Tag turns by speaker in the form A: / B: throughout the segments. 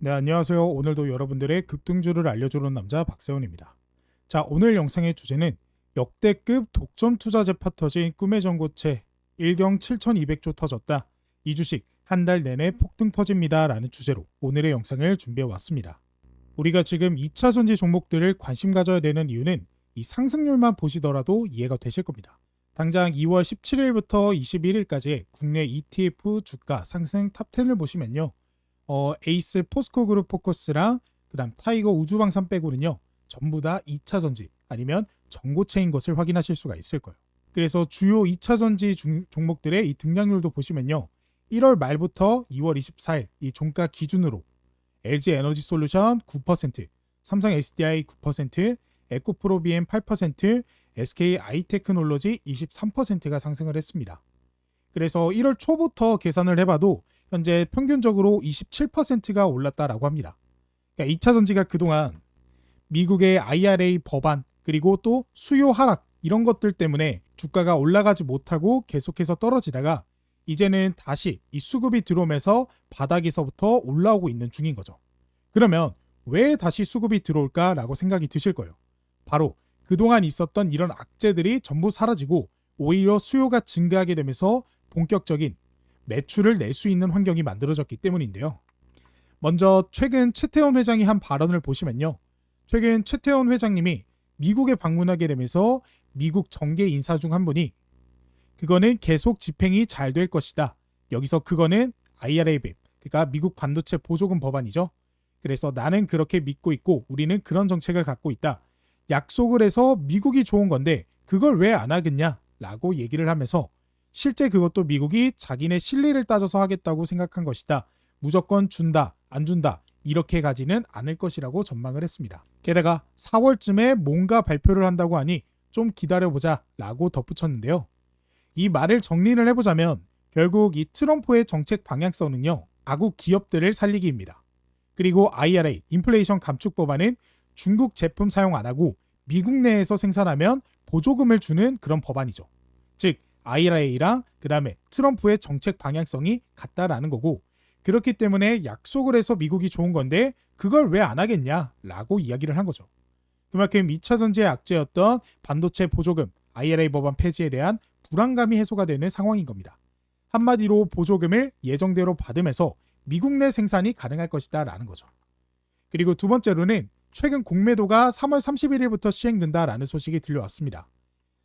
A: 네, 안녕하세요. 오늘도 여러분들의 급등주를 알려주는 남자 박세훈입니다. 자, 오늘 영상의 주제는 역대급 독점 투자재 파터진 꿈의 전고체 1경 7,200조 터졌다. 이 주식 한 달 내내 폭등 터집니다. 라는 주제로 오늘의 영상을 준비해 왔습니다. 우리가 지금 2차 전지 종목들을 관심 가져야 되는 이유는 이 상승률만 보시더라도 이해가 되실 겁니다. 당장 2월 17일부터 21일까지 국내 ETF 주가 상승 탑10을 보시면요. 에이스 포스코 그룹 포커스랑 그다음 타이거 우주방산 빼고는요. 전부 다 2차 전지 아니면 전고체인 것을 확인하실 수가 있을 거예요. 그래서 주요 2차 전지 종목들의 이 등락률도 보시면요. 1월 말부터 2월 24일 이 종가 기준으로 LG 에너지 솔루션 9%, 삼성 SDI 9%, 에코프로 BM 8%, SK 아이테크놀로지 23%가 상승을 했습니다. 그래서 1월 초부터 계산을 해봐도 현재 평균적으로 27%가 올랐다라고 합니다. 그러니까 2차 전지가 그동안 미국의 IRA 법안 그리고 또 수요 하락 이런 것들 때문에 주가가 올라가지 못하고 계속해서 떨어지다가 이제는 다시 이 수급이 들어오면서 바닥에서부터 올라오고 있는 중인 거죠. 그러면 왜 다시 수급이 들어올까라고 생각이 드실 거예요. 바로 그동안 있었던 이런 악재들이 전부 사라지고 오히려 수요가 증가하게 되면서 본격적인 매출을 낼 수 있는 환경이 만들어졌기 때문인데요. 먼저 최근 최태원 회장이 한 발언을 보시면요. 최근 최태원 회장님이 미국에 방문하게 되면서 미국 정계 인사 중 한 분이 그거는 계속 집행이 잘 될 것이다. 여기서 그거는 IRA 법, 그러니까 미국 반도체 보조금 법안이죠. 그래서 나는 그렇게 믿고 있고 우리는 그런 정책을 갖고 있다. 약속을 해서 미국이 좋은 건데 그걸 왜 안 하겠냐? 라고 얘기를 하면서 실제 그것도 미국이 자기네 실리를 따져서 하겠다고 생각한 것이다. 무조건 준다, 안 준다 이렇게 가지는 않을 것이라고 전망을 했습니다. 게다가 4월쯤에 뭔가 발표를 한다고 하니 좀 기다려보자 라고 덧붙였는데요. 이 말을 정리를 해보자면 결국 이 트럼프의 정책 방향성은요. 아국 기업들을 살리기입니다. 그리고 IRA, 인플레이션 감축 법안은 중국 제품 사용 안 하고 미국 내에서 생산하면 보조금을 주는 그런 법안이죠. 즉 IRA랑 그 다음에 트럼프의 정책 방향성이 같다라는 거고 그렇기 때문에 약속을 해서 미국이 좋은 건데 그걸 왜 안 하겠냐라고 이야기를 한 거죠. 그만큼 2차 전지의 악재였던 반도체 보조금, IRA 법안 폐지에 대한 불안감이 해소가 되는 상황인 겁니다. 한마디로 보조금을 예정대로 받으면서 미국 내 생산이 가능할 것이다 라는 거죠. 그리고 두 번째로는 최근 공매도가 3월 31일부터 시행된다라는 소식이 들려왔습니다.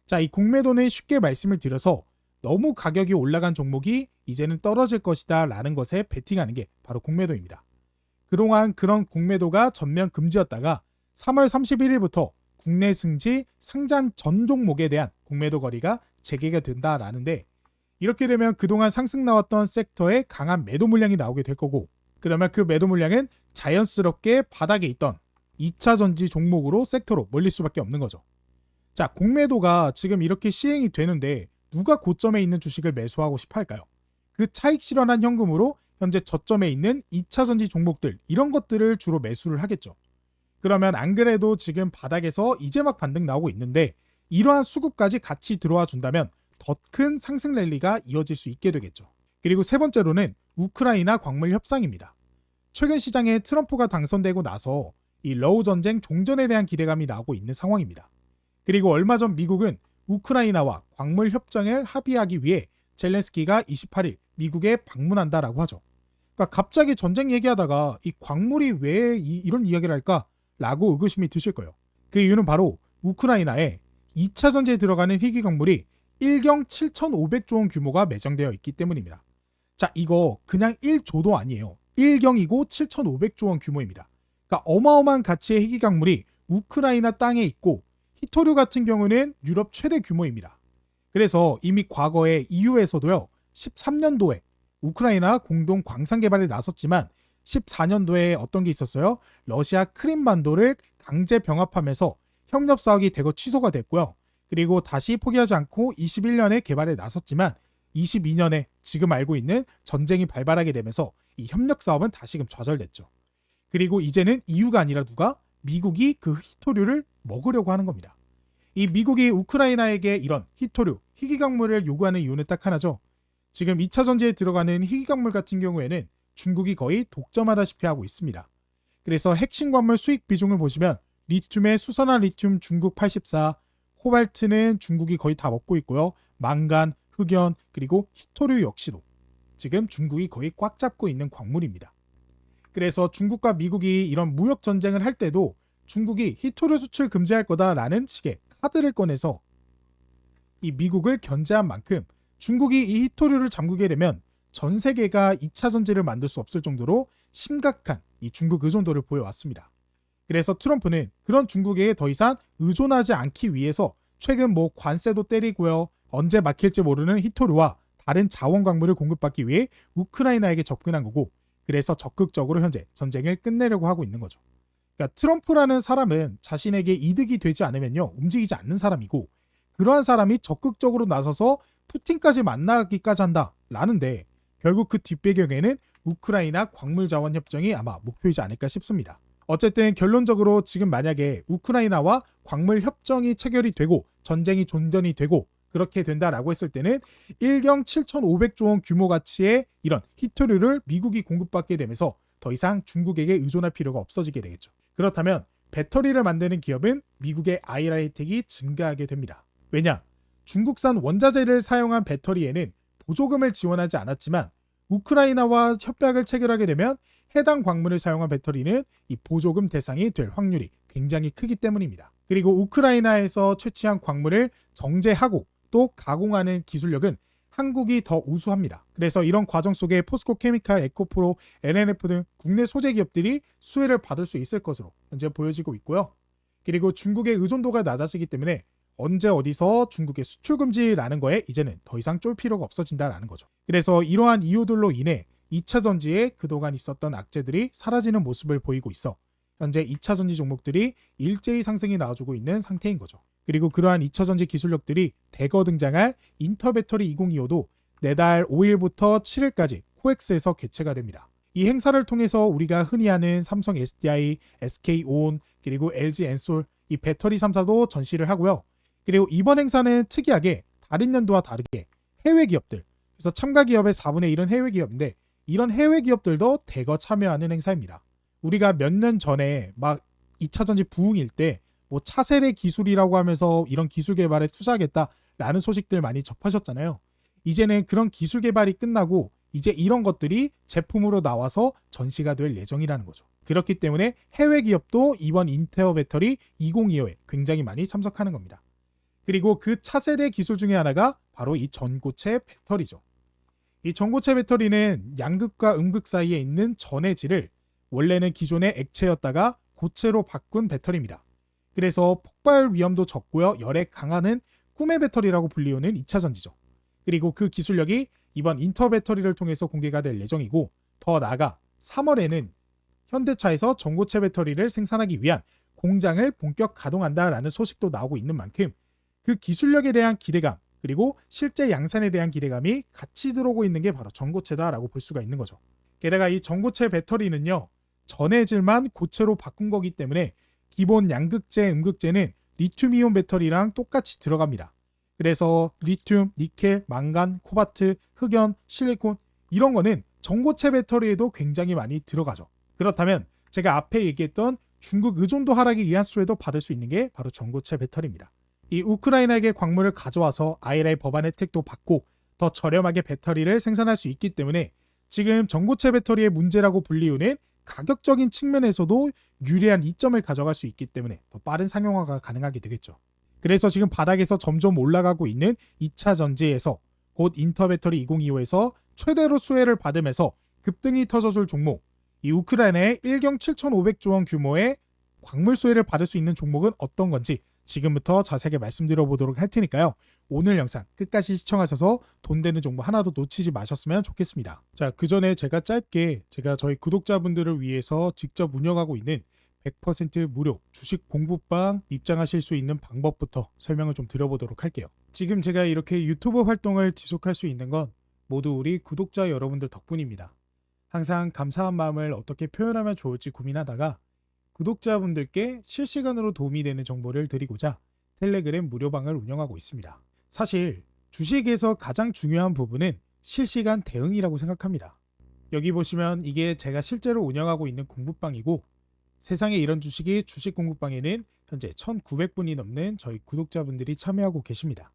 A: 자, 이 공매도는 쉽게 말씀을 드려서 너무 가격이 올라간 종목이 이제는 떨어질 것이다 라는 것에 베팅하는 게 바로 공매도입니다. 그동안 그런 공매도가 전면 금지였다가 3월 31일부터 국내 승지 상장 전 종목에 대한 공매도 거래가 재개가 된다라는데 이렇게 되면 그동안 상승 나왔던 섹터에 강한 매도 물량이 나오게 될 거고 그러면 그 매도 물량은 자연스럽게 바닥에 있던 2차 전지 종목으로 섹터로 몰릴 수밖에 없는 거죠. 자, 공매도가 지금 이렇게 시행이 되는데 누가 고점에 있는 주식을 매수하고 싶어 할까요? 그 차익 실현한 현금으로 현재 저점에 있는 2차 전지 종목들 이런 것들을 주로 매수를 하겠죠. 그러면 안 그래도 지금 바닥에서 이제 막 반등 나오고 있는데 이러한 수급까지 같이 들어와 준다면 더 큰 상승 랠리가 이어질 수 있게 되겠죠. 그리고 세 번째로는 우크라이나 광물 협상입니다. 최근 시장에 트럼프가 당선되고 나서 이 러우 전쟁 종전에 대한 기대감이 나오고 있는 상황입니다. 그리고 얼마 전 미국은 우크라이나와 광물 협정을 합의하기 위해 젤렌스키가 28일 미국에 방문한다라고 하죠. 그러니까 갑자기 전쟁 얘기하다가 이 광물이 왜 이런 이야기를 할까라고 의구심이 드실 거예요. 그 이유는 바로 우크라이나에 2차 전지에 들어가는 희귀 광물이 1경 7,500조 원 규모가 매장되어 있기 때문입니다. 자, 이거 그냥 1조도 아니에요. 1경이고 7,500조 원 규모입니다. 그러니까 어마어마한 가치의 희귀 광물이 우크라이나 땅에 있고 히토류 같은 경우는 유럽 최대 규모입니다. 그래서 이미 과거에 EU에서도요. 13년도에 우크라이나 공동 광산 개발에 나섰지만 14년도에 어떤 게 있었어요? 러시아 크림반도를 강제 병합하면서 협력 사업이 대거 취소가 됐고요. 그리고 다시 포기하지 않고 21년에 개발에 나섰지만 22년에 지금 알고 있는 전쟁이 발발하게 되면서 이 협력 사업은 다시금 좌절됐죠. 그리고 이제는 EU가 아니라 누가? 미국이 그 히토류를 먹으려고 하는 겁니다. 이 미국이 우크라이나에게 이런 히토류, 희귀광물을 요구하는 이유는 딱 하나죠. 지금 2차 전지에 들어가는 희귀광물 같은 경우에는 중국이 거의 독점하다시피 하고 있습니다. 그래서 핵심 광물 수익 비중을 보시면 리튬의 수선화 리튬 중국 84, 코발트는 중국이 거의 다 먹고 있고요. 망간, 흑연, 그리고 히토류 역시도 지금 중국이 거의 꽉 잡고 있는 광물입니다. 그래서 중국과 미국이 이런 무역 전쟁을 할 때도 중국이 히토류 수출 금지할 거다라는 식의 카드를 꺼내서 이 미국을 견제한 만큼 중국이 이 히토류를 잠그게 되면 전 세계가 2차 전지를 만들 수 없을 정도로 심각한 이 중국 의존도를 보여왔습니다. 그래서 트럼프는 그런 중국에 더 이상 의존하지 않기 위해서 최근 관세도 때리고요. 언제 막힐지 모르는 히토류와 다른 자원 광물을 공급받기 위해 우크라이나에게 접근한 거고, 그래서 적극적으로 현재 전쟁을 끝내려고 하고 있는 거죠. 그러니까 트럼프라는 사람은 자신에게 이득이 되지 않으면요 움직이지 않는 사람이고, 그러한 사람이 적극적으로 나서서 푸틴까지 만나기까지 한다라는데 결국 그 뒷배경에는 우크라이나 광물자원 협정이 아마 목표이지 않을까 싶습니다. 어쨌든 결론적으로 지금 만약에 우크라이나와 광물 협정이 체결이 되고 전쟁이 종전이 되고 그렇게 된다라고 했을 때는 1경 7,500조 원 규모 가치의 이런 히토류를 미국이 공급받게 되면서 더 이상 중국에게 의존할 필요가 없어지게 되겠죠. 그렇다면 배터리를 만드는 기업은 미국의 IRA 혜택이 증가하게 됩니다. 왜냐? 중국산 원자재를 사용한 배터리에는 보조금을 지원하지 않았지만 우크라이나와 협약을 체결하게 되면 해당 광물을 사용한 배터리는 이 보조금 대상이 될 확률이 굉장히 크기 때문입니다. 그리고 우크라이나에서 채취한 광물을 정제하고 또 가공하는 기술력은 한국이 더 우수합니다. 그래서 이런 과정 속에 포스코 케미칼, 에코프로, LNF 등 국내 소재 기업들이 수혜를 받을 수 있을 것으로 현재 보여지고 있고요. 그리고 중국의 의존도가 낮아지기 때문에 언제 어디서 중국의 수출 금지라는 거에 이제는 더 이상 쫄 필요가 없어진다라는 거죠. 그래서 이러한 이유들로 인해 2차 전지에 그동안 있었던 악재들이 사라지는 모습을 보이고 있어 현재 2차 전지 종목들이 일제히 상승이 나와주고 있는 상태인 거죠. 그리고 그러한 2차 전지 기술력들이 대거 등장할 인터배터리 2025도 내달 5일부터 7일까지 코엑스에서 개최가 됩니다. 이 행사를 통해서 우리가 흔히 아는 삼성 SDI, SK온, 그리고 LG 엔솔 이 배터리 3사도 전시를 하고요. 그리고 이번 행사는 특이하게 다른 년도와 다르게 해외 기업들, 그래서 참가 기업의 4분의 1은 해외 기업인데 이런 해외 기업들도 대거 참여하는 행사입니다. 우리가 몇 년 전에 막 2차 전지 부흥일 때 차세대 기술이라고 하면서 이런 기술 개발에 투자하겠다라는 소식들 많이 접하셨잖아요. 이제는 그런 기술 개발이 끝나고 이제 이런 것들이 제품으로 나와서 전시가 될 예정이라는 거죠. 그렇기 때문에 해외 기업도 이번 인테어 배터리 2025에 굉장히 많이 참석하는 겁니다. 그리고 그 차세대 기술 중에 하나가 바로 이 전고체 배터리죠. 이 전고체 배터리는 양극과 음극 사이에 있는 전해질을 원래는 기존의 액체였다가 고체로 바꾼 배터리입니다. 그래서 폭발 위험도 적고요. 열에 강하는 꿈의 배터리라고 불리우는 2차 전지죠. 그리고 그 기술력이 이번 인터 배터리를 통해서 공개가 될 예정이고, 더 나아가 3월에는 현대차에서 전고체 배터리를 생산하기 위한 공장을 본격 가동한다라는 소식도 나오고 있는 만큼 그 기술력에 대한 기대감 그리고 실제 양산에 대한 기대감이 같이 들어오고 있는 게 바로 전고체다라고 볼 수가 있는 거죠. 게다가 이 전고체 배터리는요, 전해질만 고체로 바꾼 거기 때문에 기본 양극재, 음극재는 리튬이온 배터리랑 똑같이 들어갑니다. 그래서 리튬, 니켈, 망간, 코바트, 흑연, 실리콘 이런 거는 전고체 배터리에도 굉장히 많이 들어가죠. 그렇다면 제가 앞에 얘기했던 중국 의존도 하락에 의한 수혜도 받을 수 있는 게 바로 전고체 배터리입니다. 이 우크라이나에게 광물을 가져와서 IRA 법안 혜택도 받고 더 저렴하게 배터리를 생산할 수 있기 때문에 지금 전고체 배터리의 문제라고 불리우는 가격적인 측면에서도 유리한 이점을 가져갈 수 있기 때문에 더 빠른 상용화가 가능하게 되겠죠. 그래서 지금 바닥에서 점점 올라가고 있는 2차 전지에서 곧 인터배터리 2025에서 최대로 수혜를 받으면서 급등이 터져줄 종목, 이 우크라이나의 1경 7,500조 원 규모의 광물 수혜를 받을 수 있는 종목은 어떤 건지 지금부터 자세하게 말씀드려 보도록 할 테니까요. 오늘 영상 끝까지 시청하셔서 돈 되는 정보 하나도 놓치지 마셨으면 좋겠습니다. 자, 그 전에 제가 짧게 저희 구독자분들을 위해서 직접 운영하고 있는 100% 무료 주식 공부방 입장하실 수 있는 방법부터 설명을 좀 드려보도록 할게요. 지금 제가 이렇게 유튜브 활동을 지속할 수 있는 건 모두 우리 구독자 여러분들 덕분입니다. 항상 감사한 마음을 어떻게 표현하면 좋을지 고민하다가 구독자분들께 실시간으로 도움이 되는 정보를 드리고자 텔레그램 무료방을 운영하고 있습니다. 사실 주식에서 가장 중요한 부분은 실시간 대응이라고 생각합니다. 여기 보시면 이게 제가 실제로 운영하고 있는 공부방이고, 세상에 이런 주식이 주식 공부방에는 현재 1900분이 넘는 저희 구독자분들이 참여하고 계십니다.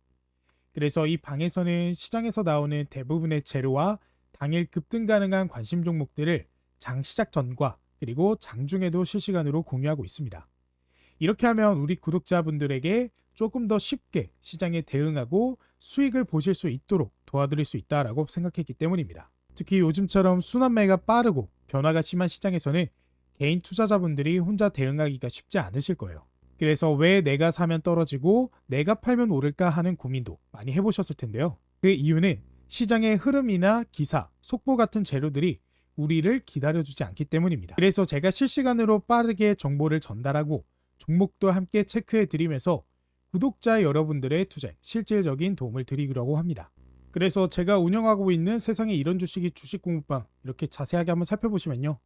A: 그래서 이 방에서는 시장에서 나오는 대부분의 재료와 당일 급등 가능한 관심 종목들을 장 시작 전과 그리고 장중에도 실시간으로 공유하고 있습니다. 이렇게 하면 우리 구독자분들에게 조금 더 쉽게 시장에 대응하고 수익을 보실 수 있도록 도와드릴 수 있다라고 생각했기 때문입니다. 특히 요즘처럼 순환매가 빠르고 변화가 심한 시장에서는 개인 투자자분들이 혼자 대응하기가 쉽지 않으실 거예요. 그래서 왜 내가 사면 떨어지고 내가 팔면 오를까 하는 고민도 많이 해보셨을 텐데요. 그 이유는 시장의 흐름이나 기사, 속보 같은 재료들이 우리를 기다려주지 않기 때문입니다. 그래서 제가 실시간으로 빠르게 정보를 전달하고 종목도 함께 체크해 드리면서 구독자 여러분들의 투자에 실질적인 도움을 드리려고 합니다. 그래서 제가 운영하고 있는 세상에 이런 주식이 주식 공부방 이렇게 자세하게 한번 살펴보시면요.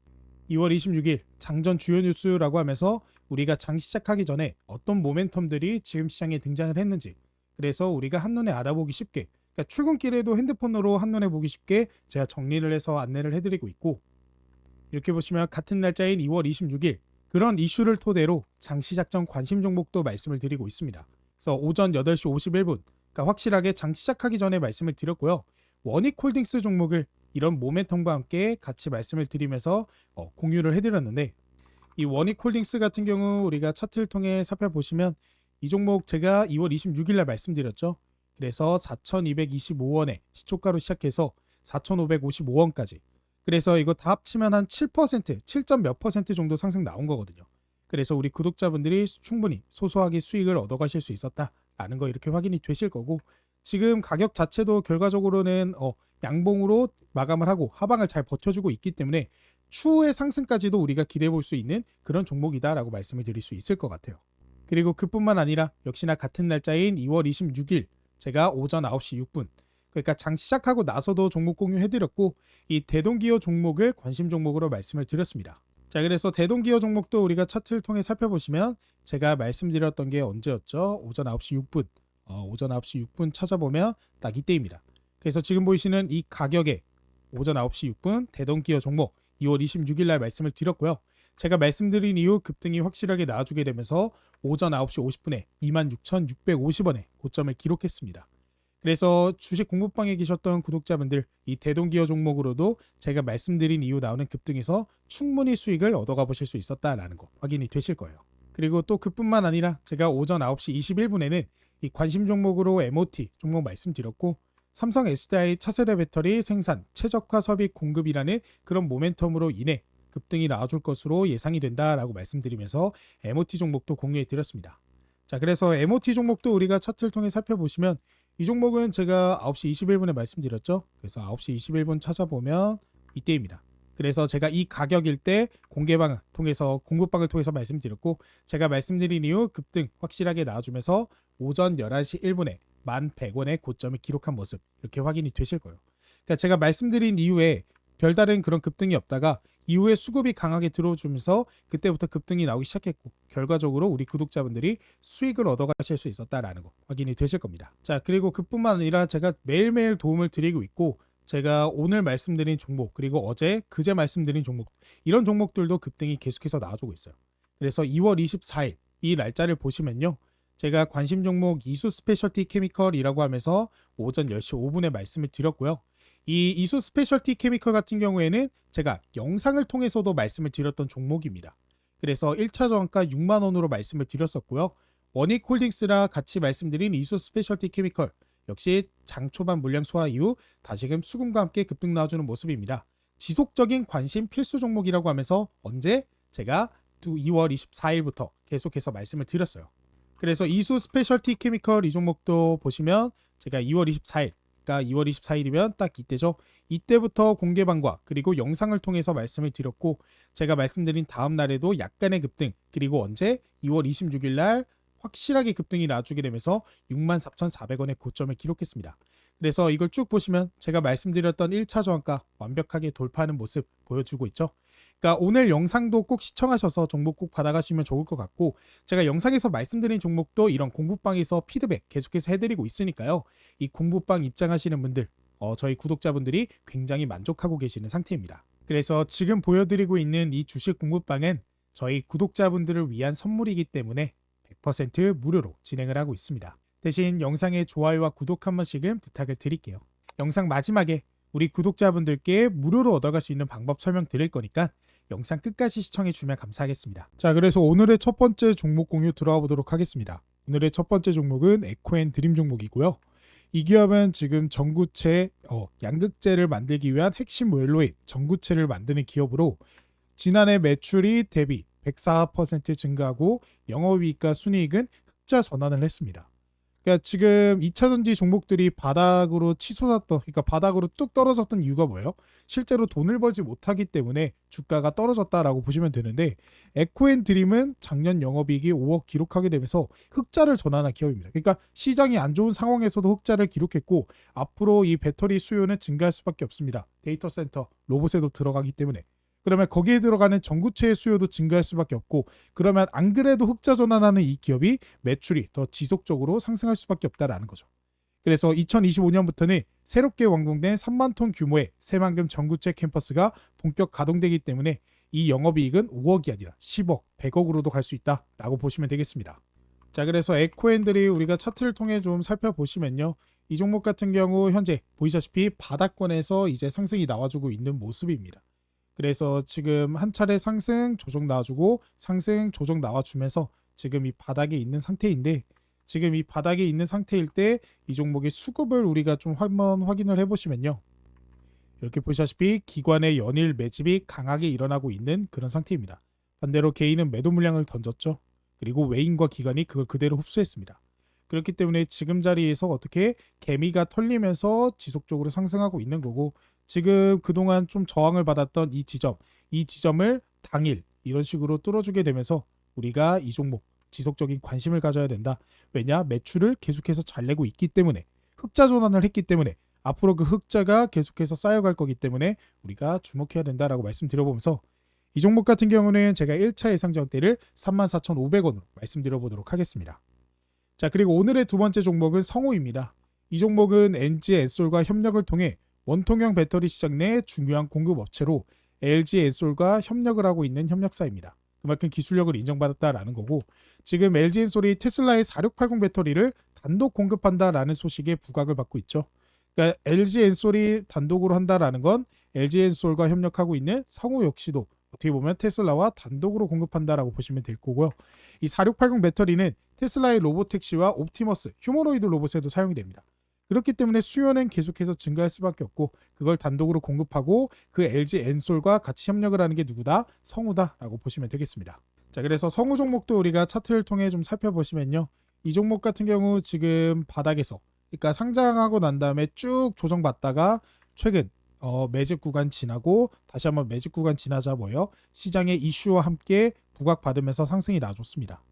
A: 2월 26일 장전 주요 뉴스라고 하면서 우리가 장 시작하기 전에 어떤 모멘텀들이 지금 시장에 등장을 했는지, 그래서 우리가 한눈에 알아보기 쉽게, 그러니까 출근길에도 핸드폰으로 한눈에 보기 쉽게 제가 정리를 해서 안내를 해드리고 있고, 이렇게 보시면 같은 날짜인 2월 26일 그런 이슈를 토대로 장 시작 전 관심 종목도 말씀을 드리고 있습니다. 그래서 오전 8시 51분, 그러니까 확실하게 장 시작하기 전에 말씀을 드렸고요. 원익홀딩스 종목을 이런 모멘텀과 함께 같이 말씀을 드리면서 공유를 해드렸는데, 이 원익홀딩스 같은 경우 우리가 차트를 통해 살펴보시면 이 종목 제가 2월 26일 날 말씀드렸죠. 그래서 4,225원에 시초가로 시작해서 4,555원까지, 그래서 이거 다 합치면 한 7%, 7점 몇 퍼센트 정도 상승 나온 거거든요. 그래서 우리 구독자분들이 충분히 소소하게 수익을 얻어가실 수 있었다라는 거 이렇게 확인이 되실 거고, 지금 가격 자체도 결과적으로는 양봉으로 마감을 하고 하방을 잘 버텨주고 있기 때문에 추후의 상승까지도 우리가 기대해 볼 수 있는 그런 종목이다라고 말씀을 드릴 수 있을 것 같아요. 그리고 그뿐만 아니라 역시나 같은 날짜인 2월 26일 제가 오전 9시 6분, 그러니까 장 시작하고 나서도 종목 공유해드렸고, 이 대동기업 종목을 관심 종목으로 말씀을 드렸습니다. 자, 그래서 대동기업 종목도 우리가 차트를 통해 살펴보시면 제가 말씀드렸던 게 언제였죠? 오전 9시 6분. 오전 9시 6분 찾아보면 딱 이때입니다. 그래서 지금 보이시는 이 가격에 오전 9시 6분 대동기업 종목 2월 26일 날 말씀을 드렸고요. 제가 말씀드린 이후 급등이 확실하게 나와주게 되면서 오전 9시 50분에 26,650원에 고점을 기록했습니다. 그래서 주식 공부방에 계셨던 구독자분들, 이 대동기업 종목으로도 제가 말씀드린 이후 나오는 급등에서 충분히 수익을 얻어가 보실 수 있었다라는 거 확인이 되실 거예요. 그리고 또 그뿐만 아니라 제가 오전 9시 21분에는 이 관심 종목으로 MOT 종목 말씀드렸고, 삼성 SDI 차세대 배터리 생산 최적화 설비 공급이라는 그런 모멘텀으로 인해 급등이 나와줄 것으로 예상이 된다라고 말씀드리면서 MOT 종목도 공유해 드렸습니다. 자, 그래서 MOT 종목도 우리가 차트를 통해 살펴보시면 이 종목은 제가 9시 21분에 말씀드렸죠. 그래서 9시 21분 찾아보면 이때입니다. 그래서 제가 이 가격일 때 공개방을 통해서 공부방을 통해서 말씀드렸고, 제가 말씀드린 이후 급등 확실하게 나와주면서 오전 11시 1분에 1,100원의 고점을 기록한 모습 이렇게 확인이 되실 거예요. 그러니까 제가 말씀드린 이후에 별다른 그런 급등이 없다가 이후에 수급이 강하게 들어오면서 그때부터 급등이 나오기 시작했고, 결과적으로 우리 구독자분들이 수익을 얻어가실 수 있었다라는 거 확인이 되실 겁니다. 자, 그리고 그뿐만 아니라 제가 매일매일 도움을 드리고 있고, 제가 오늘 말씀드린 종목, 그리고 어제 그제 말씀드린 종목, 이런 종목들도 급등이 계속해서 나와주고 있어요. 그래서 2월 24일 이 날짜를 보시면요, 제가 관심 종목 이수 스페셜티 케미컬이라고 하면서 오전 10시 5분에 말씀을 드렸고요. 이 이수 스페셜티 케미컬 같은 경우에는 제가 영상을 통해서도 말씀을 드렸던 종목입니다. 그래서 1차 저항가 6만 원으로 말씀을 드렸었고요. 원익홀딩스라 같이 말씀드린 이수 스페셜티 케미컬 역시 장 초반 물량 소화 이후 다시금 수급과 함께 급등 나와주는 모습입니다. 지속적인 관심 필수 종목이라고 하면서 언제 제가 2월 24일부터 계속해서 말씀을 드렸어요. 그래서 이수 스페셜티 케미컬 이 종목도 보시면 제가 2월 24일, 그러니까 2월 24일이면 딱 이때죠. 이때부터 공개방과 그리고 영상을 통해서 말씀을 드렸고, 제가 말씀드린 다음 날에도 약간의 급등, 그리고 언제 2월 26일 날 확실하게 급등이 나와주게 되면서 64,400원의 고점을 기록했습니다. 그래서 이걸 쭉 보시면 제가 말씀드렸던 1차 저항가 완벽하게 돌파하는 모습 보여주고 있죠. 그러니까 오늘 영상도 꼭 시청하셔서 정보 꼭 받아가시면 좋을 것 같고, 제가 영상에서 말씀드린 종목도 이런 공부방에서 피드백 계속해서 해드리고 있으니까요. 이 공부방 입장하시는 분들 저희 구독자분들이 굉장히 만족하고 계시는 상태입니다. 그래서 지금 보여드리고 있는 이 주식 공부방은 저희 구독자분들을 위한 선물이기 때문에 100% 무료로 진행을 하고 있습니다. 대신 영상의 좋아요와 구독 한 번씩은 부탁을 드릴게요. 영상 마지막에 우리 구독자분들께 무료로 얻어갈 수 있는 방법 설명드릴 거니까 영상 끝까지 시청해주면 감사하겠습니다. 자, 그래서 오늘의 첫 번째 종목 공유 들어가 보도록 하겠습니다. 오늘의 첫 번째 종목은 에코앤드림 종목이고요. 이 기업은 지금 전구체, 양극재를 만들기 위한 핵심 원료인 전구체를 만드는 기업으로 지난해 매출이 대비 104% 증가하고 영업이익과 순이익은 흑자 전환을 했습니다. 그러니까 지금 2차전지 종목들이 바닥으로 치솟았던, 그러니까 바닥으로 뚝 떨어졌던 이유가 뭐예요? 실제로 돈을 벌지 못하기 때문에 주가가 떨어졌다라고 보시면 되는데, 에코앤드림은 작년 영업이익이 5억 기록하게 되면서 흑자를 전환한 기업입니다. 그러니까 시장이 안 좋은 상황에서도 흑자를 기록했고, 앞으로 이 배터리 수요는 증가할 수밖에 없습니다. 데이터 센터, 로봇에도 들어가기 때문에. 그러면 거기에 들어가는 전구체의 수요도 증가할 수밖에 없고, 그러면 안 그래도 흑자 전환하는 이 기업이 매출이 더 지속적으로 상승할 수밖에 없다라는 거죠. 그래서 2025년부터는 새롭게 완공된 3만 톤 규모의 새만금 전구체 캠퍼스가 본격 가동되기 때문에 이 영업이익은 5억이 아니라 10억, 100억으로도 갈 수 있다라고 보시면 되겠습니다. 자, 그래서 에코앤들이 우리가 차트를 통해 좀 살펴보시면요, 이 종목 같은 경우 현재 보이시다시피 바닥권에서 이제 상승이 나와주고 있는 모습입니다. 그래서 지금 한 차례 상승 조정 나와주고 상승 조정 나와주면서 지금 이 바닥에 있는 상태인데, 지금 이 바닥에 있는 상태일 때 이 종목의 수급을 우리가 좀 한번 확인을 해보시면요, 이렇게 보시다시피 기관의 연일 매집이 강하게 일어나고 있는 그런 상태입니다. 반대로 개인은 매도 물량을 던졌죠. 그리고 외인과 기관이 그걸 그대로 흡수했습니다. 그렇기 때문에 지금 자리에서 어떻게 개미가 털리면서 지속적으로 상승하고 있는 거고, 지금 그동안 좀 저항을 받았던 이 지점을 당일 이런 식으로 뚫어주게 되면서 우리가 이 종목 지속적인 관심을 가져야 된다. 왜냐? 매출을 계속해서 잘 내고 있기 때문에, 흑자 전환을 했기 때문에 앞으로 그 흑자가 계속해서 쌓여갈 거기 때문에 우리가 주목해야 된다라고 말씀드려보면서, 이 종목 같은 경우는 제가 1차 예상정대를 34,500원으로 말씀드려보도록 하겠습니다. 자, 그리고 오늘의 두 번째 종목은 성우입니다. 이 종목은 LG엔솔과 협력을 통해 원통형 배터리 시장 내 중요한 공급 업체로 LG엔솔과 협력을 하고 있는 협력사입니다. 그만큼 기술력을 인정받았다라는 거고, 지금 LG엔솔이 테슬라의 4680 배터리를 단독 공급한다라는 소식에 부각을 받고 있죠. 그러니까 LG엔솔이 단독으로 한다라는 건 LG엔솔과 협력하고 있는 성우 역시도 어떻게 보면 테슬라와 단독으로 공급한다라고 보시면 될 거고요. 이 4680 배터리는 테슬라의 로보택시와 옵티머스 휴머노이드 로봇에도 사용이 됩니다. 그렇기 때문에 수요는 계속해서 증가할 수밖에 없고, 그걸 단독으로 공급하고 그 LG엔솔과 같이 협력을 하는 게 누구다? 성우다라고 보시면 되겠습니다. 자, 그래서 성우 종목도 우리가 차트를 통해 좀 살펴보시면요, 이 종목 같은 경우 지금 바닥에서, 그러니까 상장하고 난 다음에 쭉 조정받다가 최근 매집 구간 지나고 다시 한번 매집 구간 지나자 뭐예요? 시장의 이슈와 함께 부각받으면서 상승이 나줬습니다.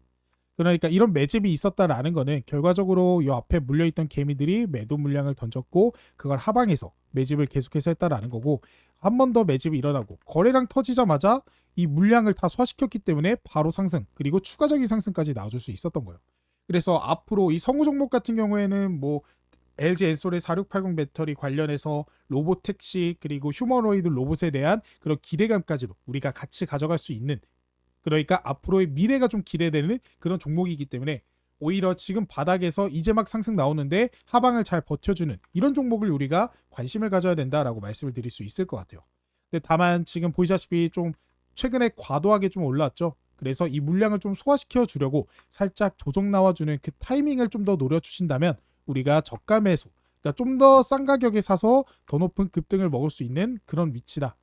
A: 그러니까 이런 매집이 있었다라는 거는 결과적으로 이 앞에 물려있던 개미들이 매도 물량을 던졌고 그걸 하방해서 매집을 계속해서 했다라는 거고, 한 번 더 매집이 일어나고 거래량 터지자마자 이 물량을 다 소화시켰기 때문에 바로 상승, 그리고 추가적인 상승까지 나와줄 수 있었던 거예요. 그래서 앞으로 이 성우 종목 같은 경우에는 뭐 LG엔솔의 4680 배터리 관련해서 로보택시 그리고 휴머노이드 로봇에 대한 그런 기대감까지도 우리가 같이 가져갈 수 있는, 그러니까 앞으로의 미래가 좀 기대되는 그런 종목이기 때문에 오히려 지금 바닥에서 이제 막 상승 나오는데 하방을 잘 버텨주는 이런 종목을 우리가 관심을 가져야 된다라고 말씀을 드릴 수 있을 것 같아요. 근데 다만 지금 보시다시피 좀 최근에 과도하게 좀 올랐죠. 그래서 이 물량을 좀 소화시켜 주려고 살짝 조정 나와주는 그 타이밍을 좀 더 노려주신다면 우리가 저가 매수, 그러니까 좀 더 싼 가격에 사서 더 높은 급등을 먹을 수 있는 그런 위치다.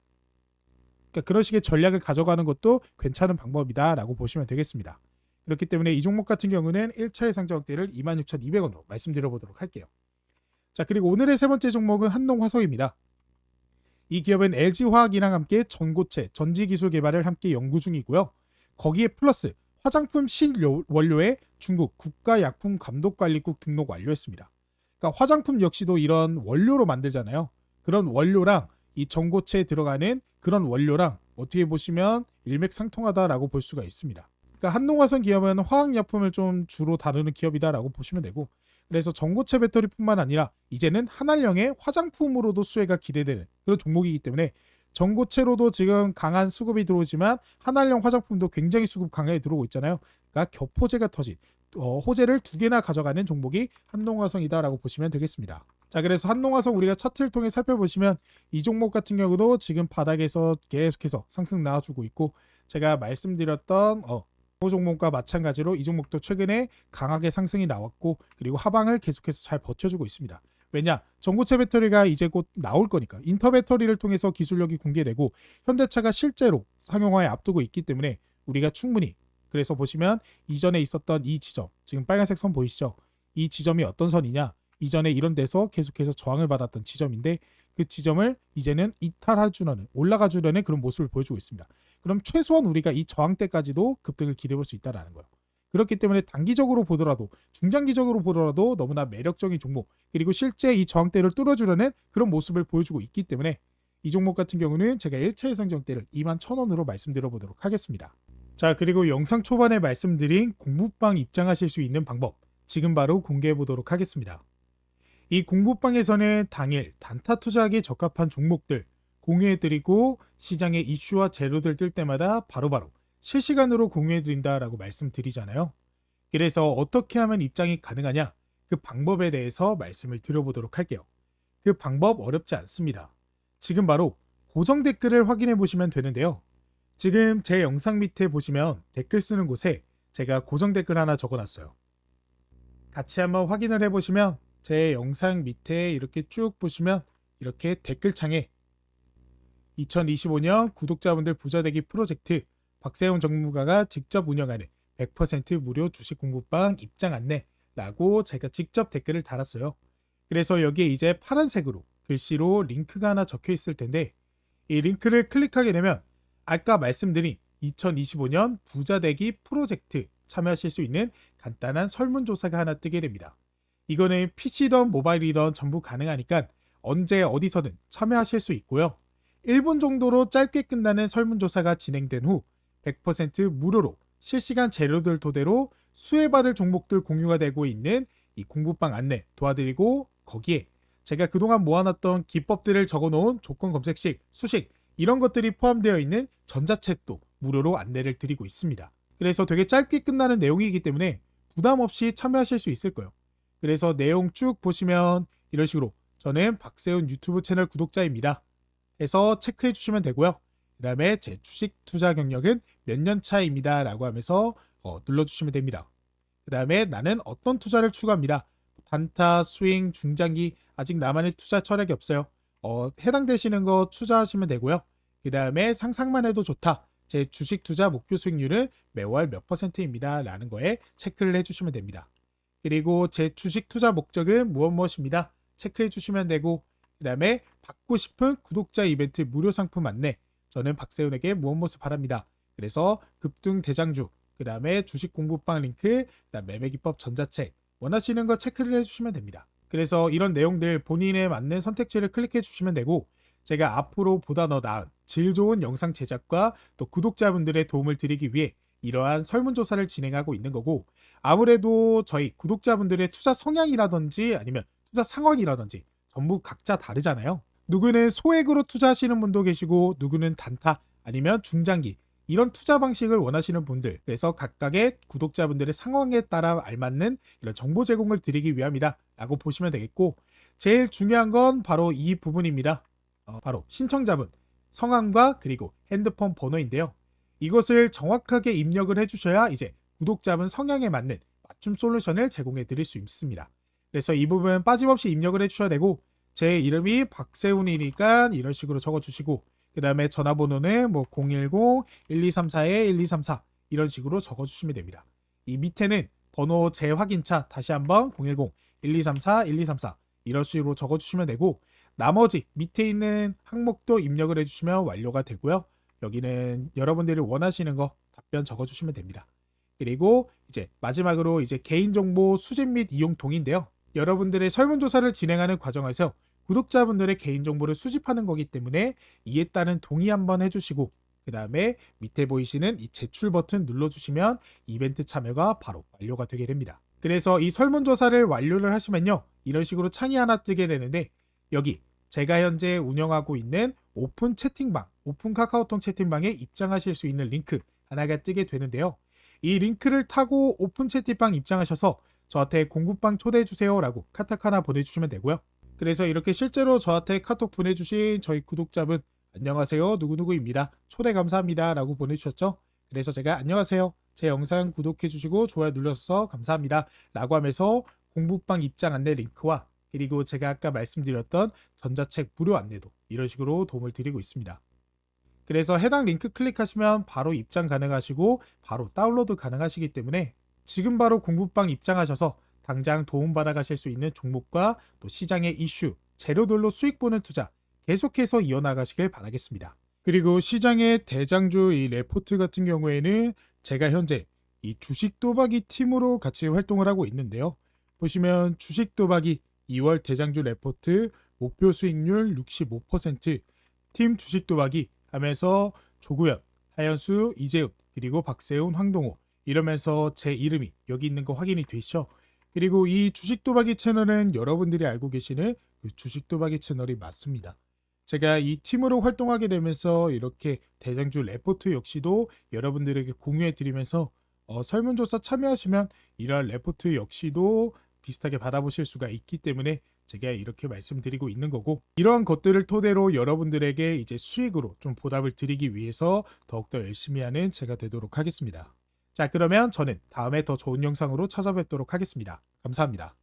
A: 그러니까 그런 식의 전략을 가져가는 것도 괜찮은 방법이다라고 보시면 되겠습니다. 그렇기 때문에 이 종목 같은 경우는 1차 예상저항대를 26,200원으로 말씀드려보도록 할게요. 자, 그리고 오늘의 세 번째 종목은 한농화석입니다. 이 기업은 LG화학이랑 함께 전고체, 전지기술 개발을 함께 연구 중이고요. 거기에 플러스 화장품 신원료에 중국 국가약품감독관리국 등록 완료했습니다. 그러니까 화장품 역시도 이런 원료로 만들잖아요. 그런 원료랑 이 전고체에 들어가는 그런 원료랑 어떻게 보시면 일맥상통하다라고 볼 수가 있습니다. 그러니까 한농화성 기업은 화학약품을 좀 주로 다루는 기업이다라고 보시면 되고, 그래서 전고체 배터리뿐만 아니라 이제는 한알령의 화장품으로도 수혜가 기대되는 그런 종목이기 때문에 전고체로도 지금 강한 수급이 들어오지만 한알령 화장품도 굉장히 수급 강하게 들어오고 있잖아요. 그러니까 격호재가 터진 호재를 두 개나 가져가는 종목이 한농화성이다라고 보시면 되겠습니다. 자, 그래서 한농화성 우리가 차트를 통해 살펴보시면 이 종목 같은 경우도 지금 바닥에서 계속해서 상승 나와주고 있고, 제가 말씀드렸던 종목과 마찬가지로 이 종목도 최근에 강하게 상승이 나왔고, 그리고 하방을 계속해서 잘 버텨주고 있습니다. 왜냐? 전고체 배터리가 이제 곧 나올 거니까 인터 배터리를 통해서 기술력이 공개되고 현대차가 실제로 상용화에 앞두고 있기 때문에 우리가 충분히, 그래서 보시면 이전에 있었던 이 지점, 지금 빨간색 선 보이시죠? 이 지점이 어떤 선이냐? 이전에 이런 데서 계속해서 저항을 받았던 지점인데 그 지점을 이제는 이탈해주려는, 올라가주려는 그런 모습을 보여주고 있습니다. 그럼 최소한 우리가 이 저항대까지도 급등을 기대해볼 수 있다는 거예요. 그렇기 때문에 단기적으로 보더라도, 중장기적으로 보더라도 너무나 매력적인 종목, 그리고 실제 이 저항대를 뚫어주려는 그런 모습을 보여주고 있기 때문에 이 종목 같은 경우는 제가 1차 예상정대를 21,000원으로 말씀드려보도록 하겠습니다. 자, 그리고 영상 초반에 말씀드린 공부방 입장하실 수 있는 방법, 지금 바로 공개해 보도록 하겠습니다. 이 공부방에서는 당일 단타 투자하기에 적합한 종목들 공유해드리고, 시장에 이슈와 재료들 뜰 때마다 바로바로 실시간으로 공유해드린다라고 말씀드리잖아요. 그래서 어떻게 하면 입장이 가능하냐, 그 방법에 대해서 말씀을 드려보도록 할게요. 그 방법 어렵지 않습니다. 지금 바로 고정 댓글을 확인해 보시면 되는데요. 지금 제 영상 밑에 보시면 댓글 쓰는 곳에 제가 고정 댓글 하나 적어놨어요. 같이 한번 확인을 해보시면 제 영상 밑에 이렇게 쭉 보시면 이렇게 댓글창에 2025년 구독자분들 부자되기 프로젝트 박세훈 전문가가 직접 운영하는 100% 무료 주식 공부방 입장 안내라고 제가 직접 댓글을 달았어요. 그래서 여기에 이제 파란색으로 글씨로 링크가 하나 적혀 있을 텐데, 이 링크를 클릭하게 되면 아까 말씀드린 2025년 부자되기 프로젝트 참여하실 수 있는 간단한 설문조사가 하나 뜨게 됩니다. 이거는 PC든 모바일이든 전부 가능하니까 언제 어디서든 참여하실 수 있고요. 1분 정도로 짧게 끝나는 설문조사가 진행된 후 100% 무료로 실시간 재료들 토대로 수혜받을 종목들 공유가 되고 있는 이 공부방 안내 도와드리고, 거기에 제가 그동안 모아놨던 기법들을 적어놓은 조건 검색식, 수식 이런 것들이 포함되어 있는 전자책도 무료로 안내를 드리고 있습니다. 그래서 되게 짧게 끝나는 내용이기 때문에 부담 없이 참여하실 수 있을 거예요. 그래서 내용 쭉 보시면 이런 식으로 저는 박세훈 유튜브 채널 구독자입니다 해서 체크해 주시면 되고요. 그 다음에 제 주식 투자 경력은 몇 년 차입니다 라고 하면서 눌러주시면 됩니다. 그 다음에 나는 어떤 투자를 추구합니다. 단타, 스윙, 중장기, 아직 나만의 투자 철학이 없어요. 해당되시는 거 투자하시면 되고요. 그 다음에 상상만 해도 좋다. 제 주식 투자 목표 수익률은 매월 몇 %입니다 라는 거에 체크를 해주시면 됩니다. 그리고 제 주식 투자 목적은 무엇입니다. 체크해 주시면 되고, 그 다음에 받고 싶은 구독자 이벤트 무료 상품 안내, 저는 박세훈에게 무엇 바랍니다. 그래서 급등 대장주, 그 다음에 주식 공부방 링크, 그다음 매매 기법 전자책 원하시는 거 체크를 해주시면 됩니다. 그래서 이런 내용들 본인에 맞는 선택지를 클릭해 주시면 되고, 제가 앞으로 보다 더 나은 질 좋은 영상 제작과 또 구독자분들의 도움을 드리기 위해 이러한 설문조사를 진행하고 있는 거고, 아무래도 저희 구독자분들의 투자 성향이라든지 아니면 투자 상황이라든지 전부 각자 다르잖아요. 누구는 소액으로 투자하시는 분도 계시고, 누구는 단타 아니면 중장기 이런 투자 방식을 원하시는 분들, 그래서 각각의 구독자분들의 상황에 따라 알맞는 이런 정보 제공을 드리기 위함이다 라고 보시면 되겠고, 제일 중요한 건 바로 이 부분입니다. 바로 신청자분 성함과 그리고 핸드폰 번호인데요. 이것을 정확하게 입력을 해주셔야 이제 구독자분 성향에 맞는 맞춤 솔루션을 제공해 드릴 수 있습니다. 그래서 이 부분 빠짐없이 입력을 해주셔야 되고, 제 이름이 박세훈이니까 이런 식으로 적어주시고, 그 다음에 전화번호는 010-1234-1234 이런 식으로 적어주시면 됩니다. 이 밑에는 번호 재확인차 다시 한번 010-1234-1234 이런 식으로 적어주시면 되고, 나머지 밑에 있는 항목도 입력을 해주시면 완료가 되고요. 여기는 여러분들이 원하시는 거 답변 적어주시면 됩니다. 그리고 이제 마지막으로 이제 개인정보 수집 및 이용 동의인데요. 여러분들의 설문조사를 진행하는 과정에서 구독자분들의 개인정보를 수집하는 거기 때문에 이에 따른 동의 한번 해주시고, 그 다음에 밑에 보이시는 이 제출 버튼 눌러주시면 이벤트 참여가 바로 완료가 되게 됩니다. 그래서 이 설문조사를 완료를 하시면요, 이런 식으로 창이 하나 뜨게 되는데, 여기 제가 현재 운영하고 있는 오픈 채팅방, 오픈 카카오톡 채팅방에 입장하실 수 있는 링크 하나가 뜨게 되는데요. 이 링크를 타고 오픈 채팅방 입장하셔서 저한테 공부방 초대해주세요 라고 카톡 하나 보내주시면 되고요. 그래서 이렇게 실제로 저한테 카톡 보내주신 저희 구독자분, 안녕하세요, 누구누구입니다, 초대 감사합니다 라고 보내주셨죠. 그래서 제가 안녕하세요, 제 영상 구독해주시고 좋아요 눌러주셔서 감사합니다 라고 하면서 공부방 입장 안내 링크와, 그리고 제가 아까 말씀드렸던 전자책 무료 안내도 이런 식으로 도움을 드리고 있습니다. 그래서 해당 링크 클릭하시면 바로 입장 가능하시고 바로 다운로드 가능하시기 때문에 지금 바로 공부방 입장하셔서 당장 도움받아 가실 수 있는 종목과 또 시장의 이슈, 재료들로 수익 보는 투자 계속해서 이어나가시길 바라겠습니다. 그리고 시장의 대장주 이 레포트 같은 경우에는 제가 현재 이 주식 도박이 팀으로 같이 활동을 하고 있는데요. 보시면 주식 도박이 2월 대장주 레포트 목표 수익률 65%, 팀 주식 도박이 하면서 조구현, 하현수, 이재훈, 그리고 박세훈, 황동호 이러면서 제 이름이 여기 있는 거 확인이 되시죠? 그리고 이 주식 도박이 채널은 여러분들이 알고 계시는 그 주식 도박이 채널이 맞습니다. 제가 이 팀으로 활동하게 되면서 이렇게 대장주 레포트 역시도 여러분들에게 공유해 드리면서 설문조사 참여하시면 이러한 레포트 역시도 비슷하게 받아보실 수가 있기 때문에 제가 이렇게 말씀드리고 있는 거고, 이러한 것들을 토대로 여러분들에게 이제 수익으로 좀 보답을 드리기 위해서 더욱더 열심히 하는 제가 되도록 하겠습니다. 자, 그러면 저는 다음에 더 좋은 영상으로 찾아뵙도록 하겠습니다. 감사합니다.